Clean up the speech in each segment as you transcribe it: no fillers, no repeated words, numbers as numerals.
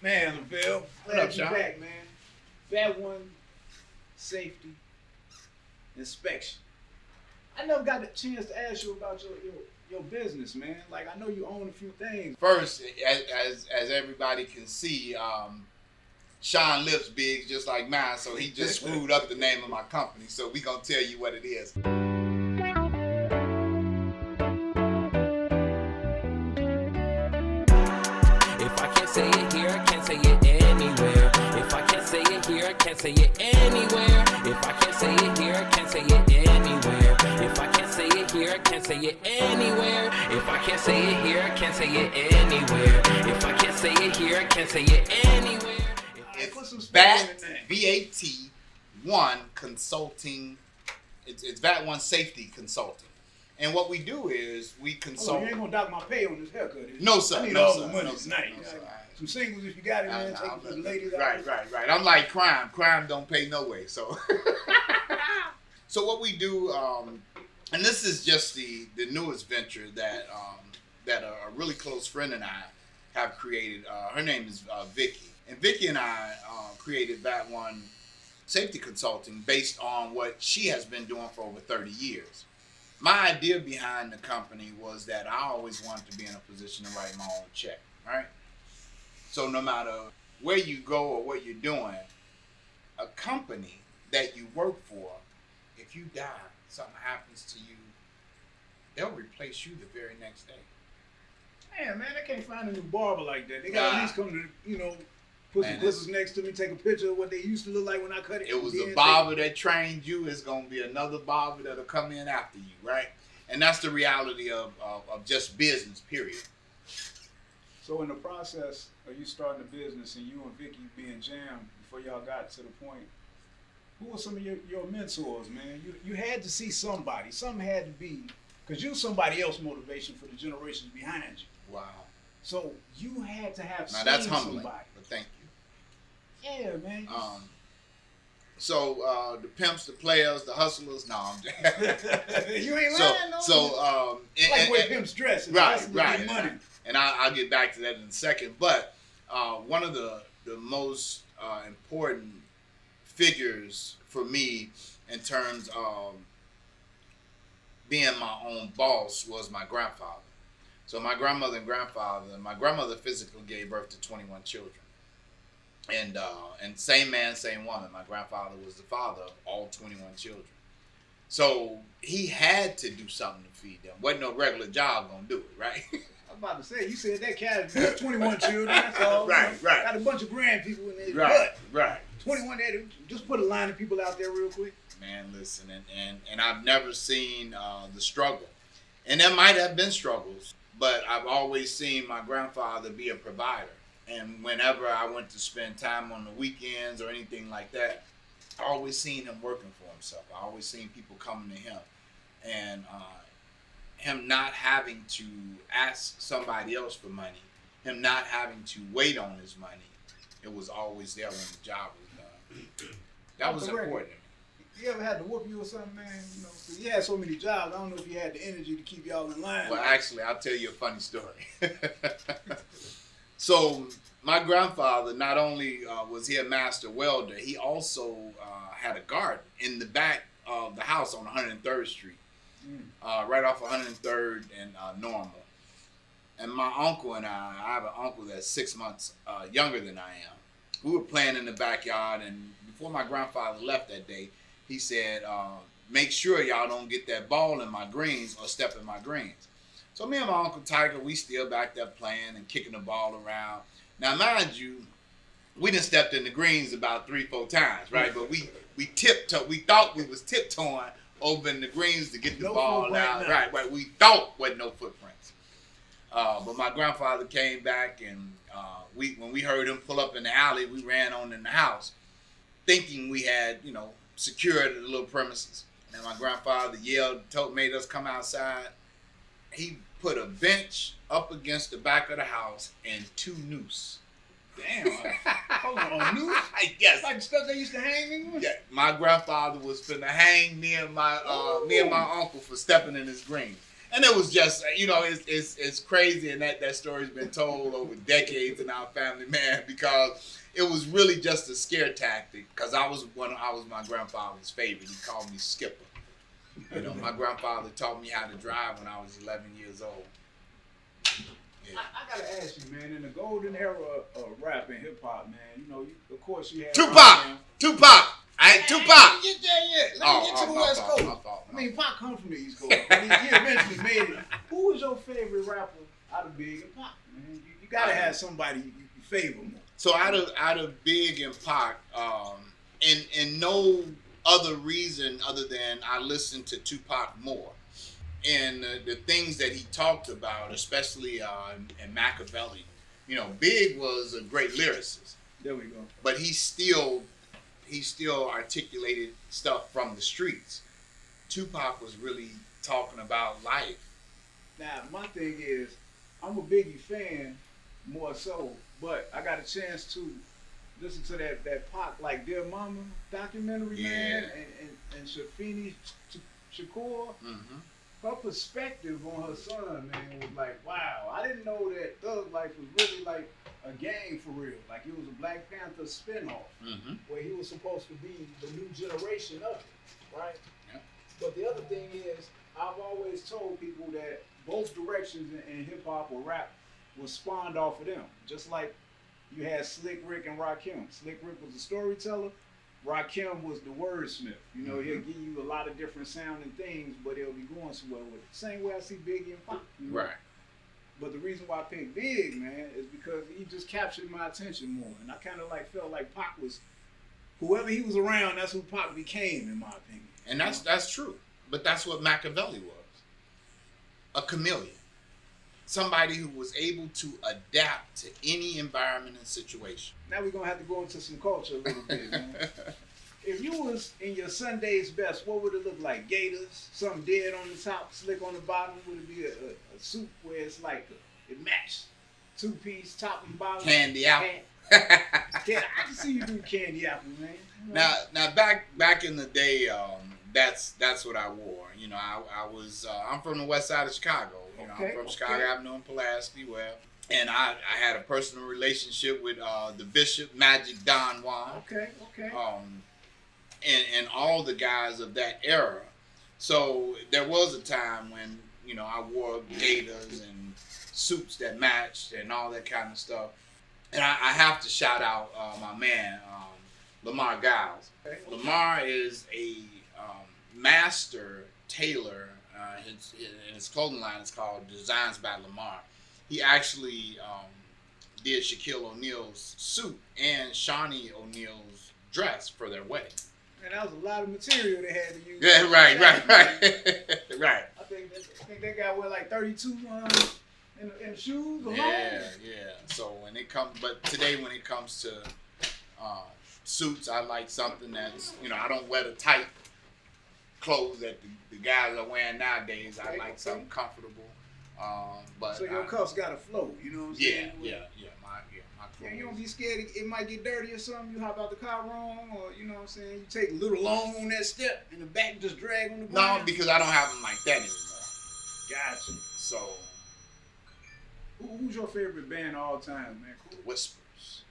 Man, Lavelle, What up, glad you Sean? back, man. That one, safety, inspection. I never got the chance to ask you about your business, man. Like, I know you own a few things. First, as everybody can see, Sean lips big just like mine, so he just screwed up the name of my company. So we gonna tell you what it is. If I can't say it here, I can't say it anywhere. If I can't say it here, I can't say it anywhere. If I can't say it here, I can't say it anywhere. If I can't say it here, I can't say it anywhere. If I can't say it here, I can't say it anywhere. If I can't say it here, I can't say it anywhere. It's VAT1 Consulting. It's VAT1 Safety Consulting. And what we do is we consult. Oh, you ain't gonna dock my pay on this haircut, is you? No, sir. I need No, all sir. the money No, sir. tonight. No, sir. Some singles if you got it, man. Take it for the ladies out Right, there. right. I'm like crime. Crime don't pay no way. So, so what we do, and this is just the newest venture that a really close friend and I have created. Her name is Vicky, and Vicky and I created VAT1 Safety Consulting based on what she has been doing for over 30 years. My idea behind the company was that I always wanted to be in a position to write my own check, right? So no matter where you go or what you're doing, a company that you work for, if you die, something happens to you, they'll replace you the very next day. Man, I can't find a new barber like that. They got at least come to, put some glitters next to me, take a picture of what they used to look like when I cut it. It was the barber that trained you. It's going to be another barber that'll come in after you, right? And that's the reality of just business, period. So in the process of you starting a business and you and Vicky being jammed before y'all got to the point, who were some of your mentors, man? You had to see somebody. Something had to be, because you're somebody else's motivation for the generations behind you. Wow. So you had to have now that's humbling, somebody. but thank you. Yeah, man. So the pimps, the players, the hustlers. No, I'm just you ain't lying, no. So like the way pimps dress. Right. Money. And I'll get back to that in a second. But one of the most important figures for me in terms of being my own boss was my grandfather. So my grandmother and grandfather. My grandmother physically gave birth to 21 children. And same man, same woman. My grandfather was the father of all 21 children. So he had to do something to feed them. Wasn't no regular job gonna do it, right? I was about to say, you said that cat has 21 children. That's all. Right. Got a bunch of grand people in there. Right. 21 there. Just put a line of people out there real quick. Man, listen, and I've never seen the struggle. And there might have been struggles, but I've always seen my grandfather be a provider. And whenever I went to spend time on the weekends or anything like that, I always seen him working for himself. I always seen people coming to him. And him not having to ask somebody else for money, him not having to wait on his money, it was always there when the job was done. That was important to me. You ever had to whoop you or something, man? Cause you had so many jobs. I don't know if you had the energy to keep y'all in line. Well, actually, I'll tell you a funny story. So my grandfather, not only was he a master welder, he also had a garden in the back of the house on 103rd Street, right off 103rd and Normal. And my uncle and I have an uncle that's 6 months younger than I am. We were playing in the backyard, and before my grandfather left that day, he said, make sure y'all don't get that ball in my greens or step in my greens. So me and my Uncle Tiger, we still back there playing and kicking the ball around. Now, mind you, we done stepped in the greens about 3-4 times, right? But we tiptoed. We thought we was tiptoeing over in the greens to get the ball out. Right. We thought wasn't no footprints. But my grandfather came back, and when we heard him pull up in the alley, we ran on in the house, thinking we had, secured the little premises. And my grandfather yelled, made us come outside. He put a bench up against the back of the house and 2 nooses. Damn. Hold on, a noose? Yes. Like the stuff they used to hang in with? Yeah. My grandfather was finna hang me and my uncle for stepping in his greens. And it was just, it's crazy, and that story's been told over decades in our family, man, because it was really just a scare tactic. Because I was my grandfather's favorite. He called me Skipper. My grandfather taught me how to drive when I was 11 years old. Yeah. I gotta ask you, man, in the golden era of rap and hip hop, man, of course you had Tupac. I ain't Tupac. Let me get to the West Coast. My fault. I mean, Pac come from the East Coast, but he eventually made it. Who was your favorite rapper out of Big and Pac, man? You gotta have somebody you favor more. So out of Big and Pac, and no other reason other than I listened to Tupac more. And the things that he talked about, especially in Machiavelli, Big was a great lyricist. There we go. But he still articulated stuff from the streets. Tupac was really talking about life. Now, my thing is, I'm a Biggie fan more so, but I got a chance to listen to that Pac, like Dear Mama documentary, man, and Shafini Shakur. Mm-hmm. Her perspective on her son, man, was like, wow. I didn't know that Thug Life was really like a gang for real. Like it was a Black Panther spinoff, where he was supposed to be the new generation of it, right? Yeah. But the other thing is, I've always told people that both directions in hip hop or rap was spawned off of them. Just like you had Slick Rick and Rakim. Slick Rick was a storyteller. Rakim was the wordsmith. He'll give you a lot of different sounding things, but he'll be going somewhere with it. Same way I see Biggie and Pac. Right. But the reason why I picked Big, man, is because he just captured my attention more. And I kind of felt like Pac was, whoever he was around, that's who Pac became, in my opinion. And that's true. But that's what Machiavelli was. A chameleon. Somebody who was able to adapt to any environment and situation. Now we're going to have to go into some culture a little bit, man. If you was in your Sunday's best, what would it look like? Gators, something dead on the top, slick on the bottom? Would it be a suit where it's like it matched? Two-piece, top and bottom? Candy apple. I can see you do candy apple, man. Now back in the day, that's what I wore. I was I'm from the west side of Chicago. I'm from Chicago Avenue in Pulaski, and I had a personal relationship with the Bishop Magic Don Juan. Okay. And all the guys of that era. So there was a time when I wore gaiters and suits that matched and all that kind of stuff. And I have to shout out my man Lamar Giles. Okay. Lamar is a master tailor. His clothing line is called Designs by Lamar. He actually did Shaquille O'Neal's suit and Shawnee O'Neal's dress for their wedding. And that was a lot of material they had to use. Yeah, right. Right. I think that guy wear like 32 in the shoes alone. Yeah. So today when it comes to suits, I like something that's I don't wear the tight clothes that the guys are wearing nowadays. I like something comfortable. But so your cuffs got to flow. You know what I'm saying? Yeah. My clothes. You don't be scared it might get dirty or something. You hop out the car wrong, or you know what I'm saying. You take a little long on that step, and the back just drag on the ground. No, because I don't have them like that anymore. Gotcha. So, who's your favorite band of all time, man? Cool. Whispers.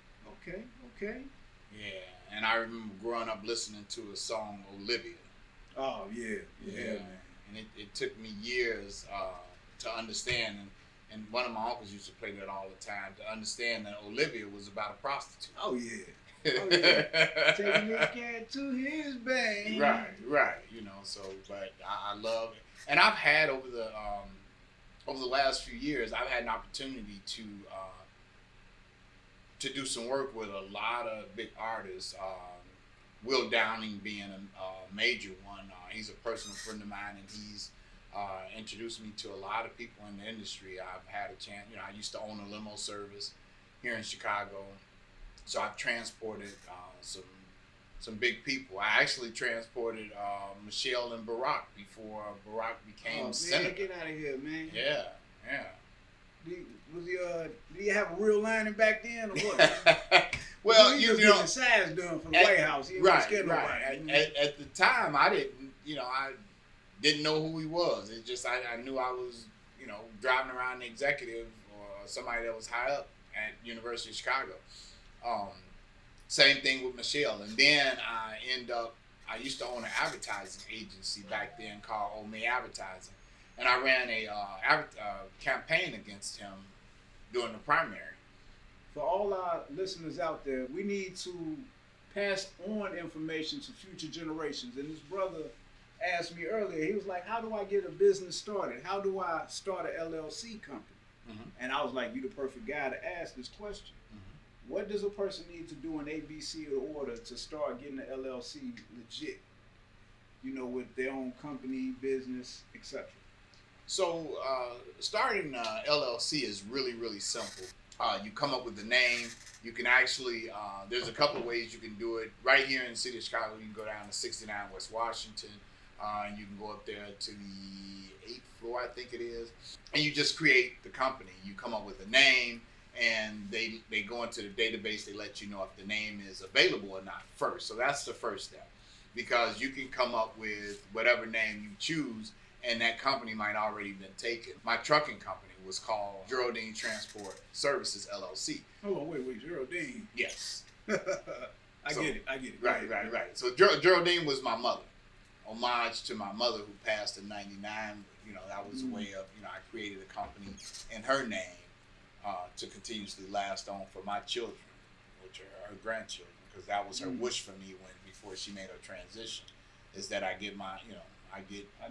Okay. Yeah, and I remember growing up listening to a song Olivia. Oh yeah, man. And it took me years to understand, and one of my uncles used to play that all the time, to understand that Olivia was about a prostitute. Oh yeah. Taking his cat to his bank. Right. So, but I love it, and I've had over the last few years, I've had an opportunity to do some work with a lot of big artists. Will Downing being a major one. He's a personal friend of mine, and he's introduced me to a lot of people in the industry. I've had a chance, I used to own a limo service here in Chicago, so I've transported some big people. I actually transported Michelle and Barack before Barack became senator. Get out of here, man. Yeah. Did he have a real lining back then, or what? Well, he was getting size done for the White House. He right. scared nobody. At the time, I didn't know who he was. It just I knew I was, driving around the executive or somebody that was high up at University of Chicago. Same thing with Michelle. And then I used to own an advertising agency back then called LawMo Advertising. And I ran a campaign against him during the primary. For all our listeners out there, we need to pass on information to future generations. And this brother asked me earlier, he was like, how do I get a business started? How do I start an LLC company? Mm-hmm. And I was like, you're the perfect guy to ask this question. Mm-hmm. What does a person need to do in ABC order to start getting an LLC legit? With their own company, business, etc. So starting LLC is really, really simple. You come up with the name. You can actually, there's a couple of ways you can do it. Right here in the city of Chicago, you can go down to 69 West Washington, and you can go up there to the 8th floor, I think it is, and you just create the company. You come up with a name, and they go into the database. They let you know if the name is available or not first. So that's the first step, because you can come up with whatever name you choose, and that company might already been taken. My trucking company was called Geraldine Transport Services LLC. Oh, wait, Geraldine. Yes. I get it. Right. So Geraldine was my mother. Homage to my mother who passed in 99. That was a way of, I created a company in her name to continuously last on for my children, which are her grandchildren, because that was her wish for me before she made her transition, is that I get my, I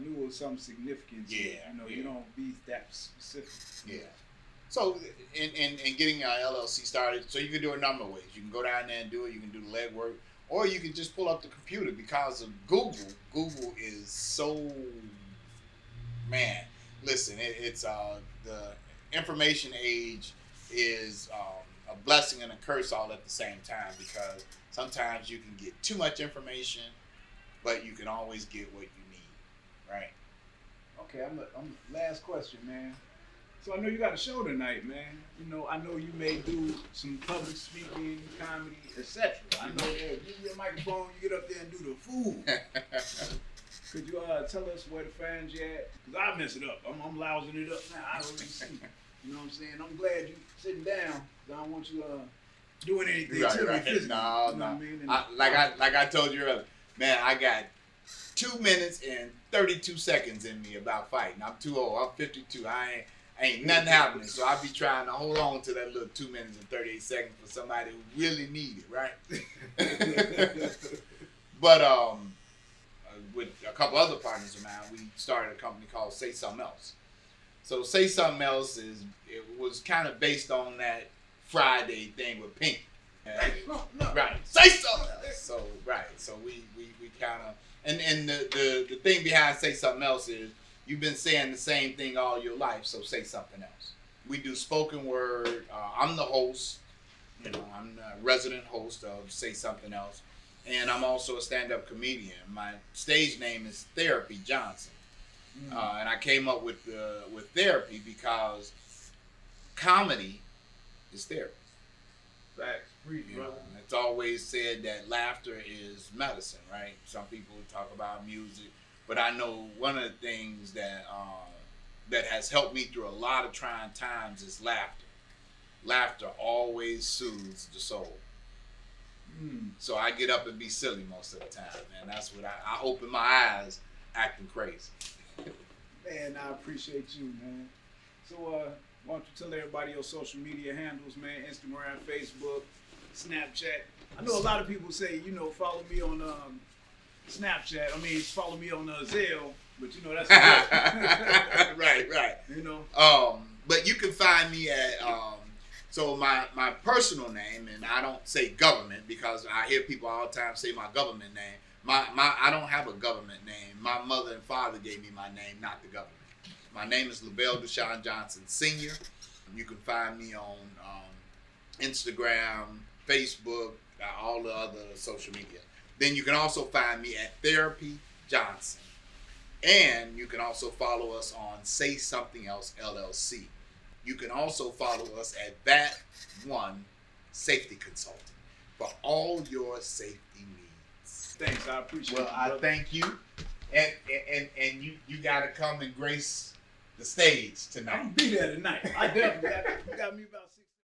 knew it was something significant. You don't be that specific. Yeah. So in getting our LLC started, so you can do a number of ways. You can go down there and do it. You can do the legwork, or you can just pull up the computer because of Google. Google is so, man. Listen, it's the information age is a blessing and a curse all at the same time, because sometimes you can get too much information, but you can always get what you need, right? Okay, I'm last question, man. So I know you got a show tonight, man. I know you may do some public speaking, comedy, etc. I know that you get a microphone, you get up there and do the food. Could you tell us where to find you at? Because I mess it up. I'm lousing it up now. I don't even see. You know what I'm saying? I'm glad you sitting down. I don't want you doing anything to me physically. No. You know what I mean? Like I told you earlier, man, I got 2 minutes and 32 seconds in me about fighting. I'm too old. I'm 52. Ain't nothing happening. So I be trying to hold on to that little 2 minutes and 38 seconds for somebody who really need it, right? But with a couple other partners of mine, we started a company called Say Something Else. So Say Something Else it was kind of based on that Friday thing with Pink. Right. Say something else. So we kind of, and the thing behind Say Something Else is you've been saying the same thing all your life, so say something else. We do spoken word. I'm the host. I'm the resident host of Say Something Else. And I'm also a stand-up comedian. My stage name is Therapy Johnson. And I came up with therapy because comedy is therapy. Facts. It's always said that laughter is medicine, right? Some people talk about music, but I know one of the things that has helped me through a lot of trying times is laughter. Laughter always soothes the soul. So I get up and be silly most of the time, man. That's what I open my eyes acting crazy. Man, I appreciate you, man. So why don't you tell everybody your social media handles, man? Instagram, Facebook, Snapchat. I know a lot of people say, follow me on Snapchat. I mean, follow me on Zelle, but that's a right. But you can find me at so my personal name, and I don't say government because I hear people all the time say my government name. I don't have a government name. My mother and father gave me my name, not the government. My name is Lavelle Dushaun Johnson Sr. You can find me on Instagram, Facebook, all the other social media. Then you can also find me at Therapy Johnson. And you can also follow us on Say Something Else LLC. You can also follow us at That One Safety Consulting for all your safety needs. Thanks, I appreciate it. Well, I thank you. and you got to come and grace the stage I'm tonight. gonna be there tonight. I definitely got me about.